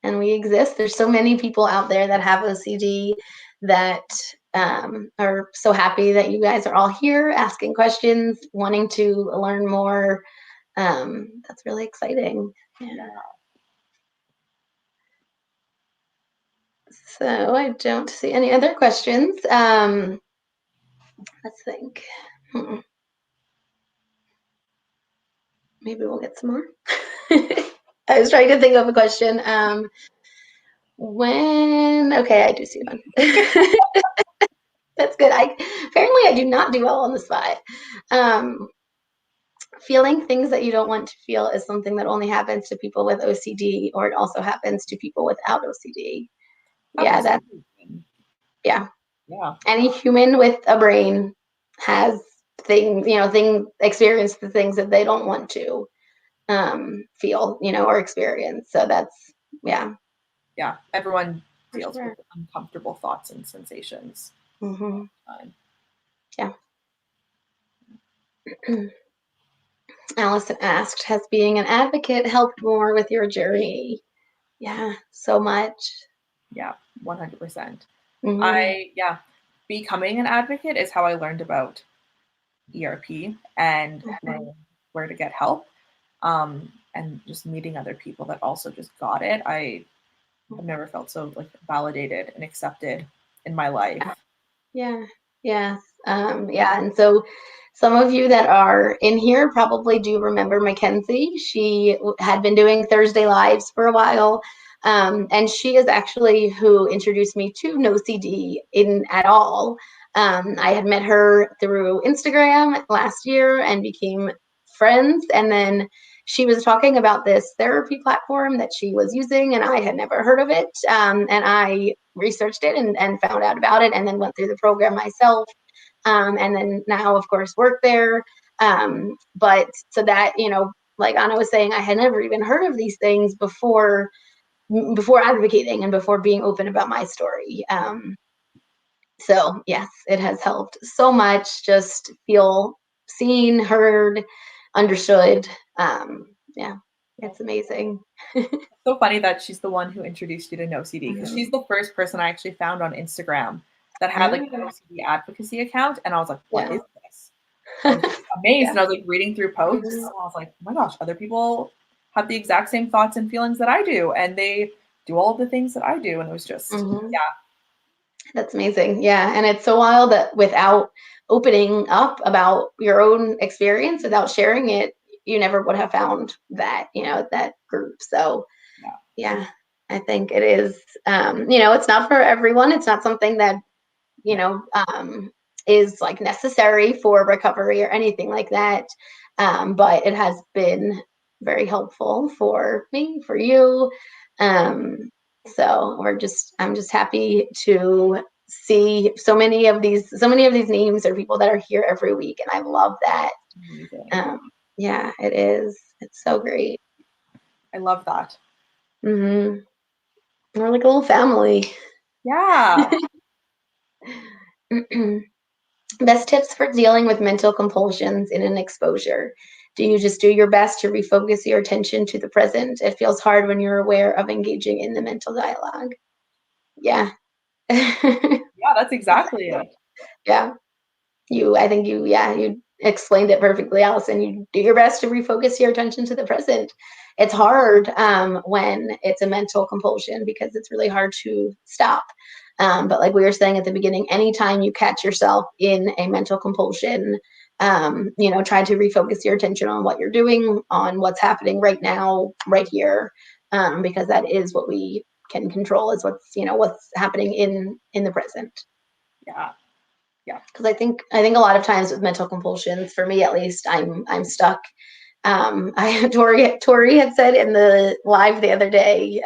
And we exist. There's so many people out there that have OCD that are so happy that you guys are all here asking questions, wanting to learn more. That's really exciting. Yeah. So I don't see any other questions. Let's think. Maybe we'll get some more. I was trying to think of a question. Okay, I do see one. That's good. Apparently I do not do well on the spot. Um, Feeling things that you don't want to feel is something that only happens to people with OCD, or it also happens to people without OCD. Yeah, Absolutely. yeah. Yeah. Any human with a brain has experience the things that they don't want to feel, or experience. So that's, yeah. Yeah. Everyone For deals with sure. uncomfortable thoughts and sensations Mm-hmm. all the time. Yeah. Allison asked, has being an advocate helped more with your journey? Yeah, so much. Yeah, 100%. Mm-hmm. Becoming an advocate is how I learned about ERP and Okay. where to get help. And just meeting other people that also just got it. I have never felt so like validated and accepted in my life. Yeah. Yes. Yeah. And so some of you that are in here probably do remember Mackenzie. She had been doing Thursday Lives for a while. And she is actually who introduced me to No CD in at all. I had met her through Instagram last year and became friends. And then she was talking about this therapy platform that she was using, and I had never heard of it. And I researched it and found out about it, and then went through the program myself. And then now, of course, work there. But so that, like Anna was saying, I had never even heard of these things before advocating and before being open about my story. So yes, it has helped so much. Just feel seen, heard, understood. Yeah, it's amazing. So funny that she's the one who introduced you to No CD because she's the first person I actually found on Instagram that had like an OCD advocacy account, and I was like, "What is this?" I was amazed, Yeah. and I was like reading through posts, and I was like, "Oh my gosh, other people have the exact same thoughts and feelings that I do, and they do all of the things that I do," and it was just That's amazing. Yeah. And it's so wild that without opening up about your own experience, without sharing it, you never would have found that, that group. So yeah, I think it is, it's not for everyone. It's not something that, is like necessary for recovery or anything like that. But it has been very helpful for me, for you. So I'm just happy to see so many of these names are people that are here every week, and I love that. amazing. Yeah, it is. It's so great. I love that. Mm-hmm. We're like a little family. Yeah. Best tips for dealing with mental compulsions in an exposure. Do you just do your best to refocus your attention to the present? It feels hard when you're aware of engaging in the mental dialogue. Yeah. Yeah, that's exactly it. Yeah. You explained it perfectly, Allison. You do your best to refocus your attention to the present. It's hard when it's a mental compulsion because it's really hard to stop. But like we were saying at the beginning, anytime you catch yourself in a mental compulsion, try to refocus your attention on what you're doing, on what's happening right now, right here, because that is what we can control. Is what's happening in the present. Yeah. Yeah. Because I think a lot of times with mental compulsions, for me at least, I'm stuck. Tori had said in the live the other day,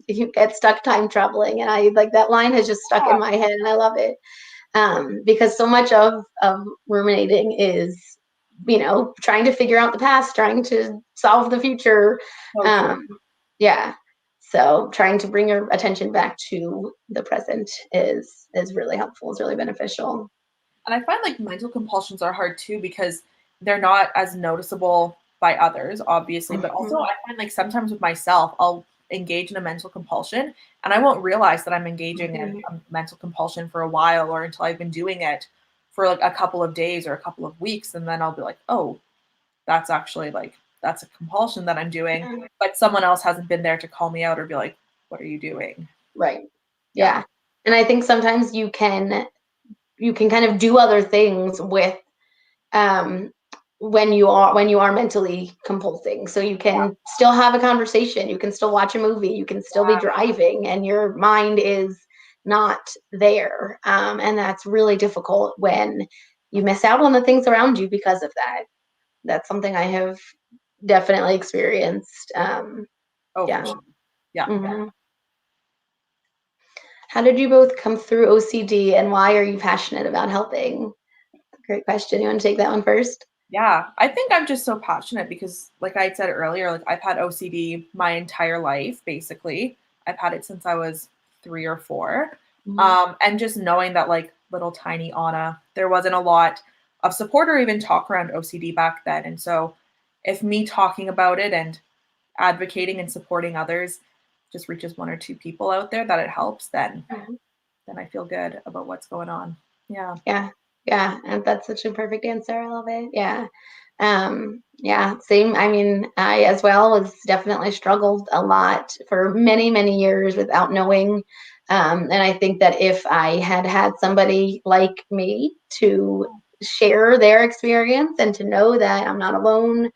you get stuck time traveling, and I like that line has just stuck in my head, and I love it. Because so much of ruminating is, trying to figure out the past, trying to solve the future. So true. Yeah. So trying to bring your attention back to the present is really helpful. It's really beneficial. And I find like mental compulsions are hard too because they're not as noticeable by others, obviously, but also I find like sometimes with myself, I'll engage in a mental compulsion and I won't realize that I'm engaging in a mental compulsion for a while or until I've been doing it for like a couple of days or a couple of weeks. And then I'll be like, oh, that's actually like, that's a compulsion that I'm doing. But someone else hasn't been there to call me out or be like, what are you doing? Right. Yeah. Yeah. And I think sometimes you can kind of do other things with um when you are mentally compulsing. So you can still have a conversation, you can still watch a movie, you can still be driving, and your mind is not there. And that's really difficult when you miss out on the things around you because of that. That's something I have definitely experienced. Oh, Yeah. for sure. Yeah. Mhm. How did you both come through OCD, and why are you passionate about helping? Great question. You want to take that one first? Yeah, I think I'm just so passionate because, like I said earlier, like I've had OCD my entire life, basically. I've had it since I was 3 or 4. Mhm. And just knowing that, like, little tiny Anna, there wasn't a lot of support or even talk around OCD back then. And so if me talking about it and advocating and supporting others just reaches 1 or 2 people out there that it helps, then I feel good about what's going on. Yeah. Yeah. And that's such a perfect answer. I love it. Yeah. Yeah, same. I mean, I as well was definitely struggled a lot for many, many years without knowing. And I think that if I had had somebody like me to share their experience and to know that I'm not alone,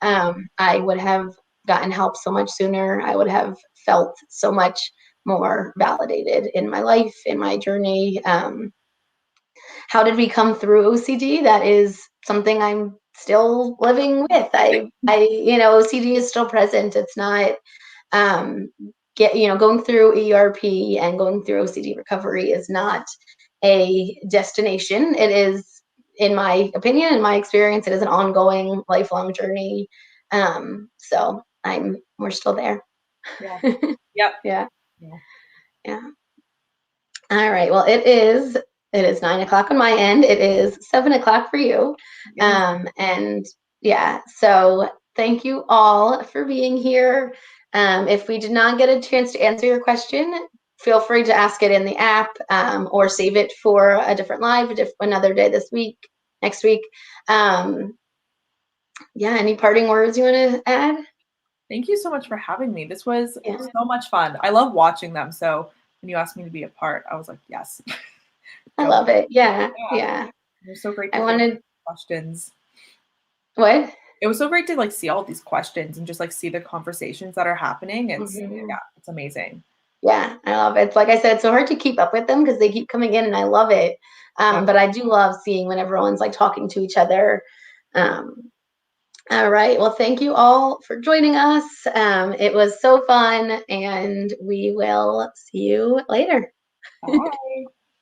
I would have gotten help so much sooner. I would have felt so much more validated in my life, in my journey. How did we come through OCD? That is something I'm still living with. OCD is still present. It's not going through ERP and going through OCD recovery is not a destination. It is, in my opinion, in my experience, it is an ongoing, lifelong journey. So we're still there. Yeah. Yep. Yeah. Yeah. All right. Well, it is 9:00 on my end. It is 7:00 for you. And yeah, so thank you all for being here. If we did not get a chance to answer your question, feel free to ask it in the app, or save it for a different live, another day next week. Yeah, any parting words you want to add? Thank you so much for having me. This was so much fun. I love watching them. So when you asked me to be a part, I was like, yes. I love it. Yeah. They're so great. I wanted questions. What? It was so great to see all these questions and just see the conversations that are happening. It's it's amazing. Yeah, I love it. It's like I said, it's so hard to keep up with them because they keep coming in and I love it. But I do love seeing when everyone's talking to each other. All right. Well, thank you all for joining us. It was so fun and we will see you later. Bye.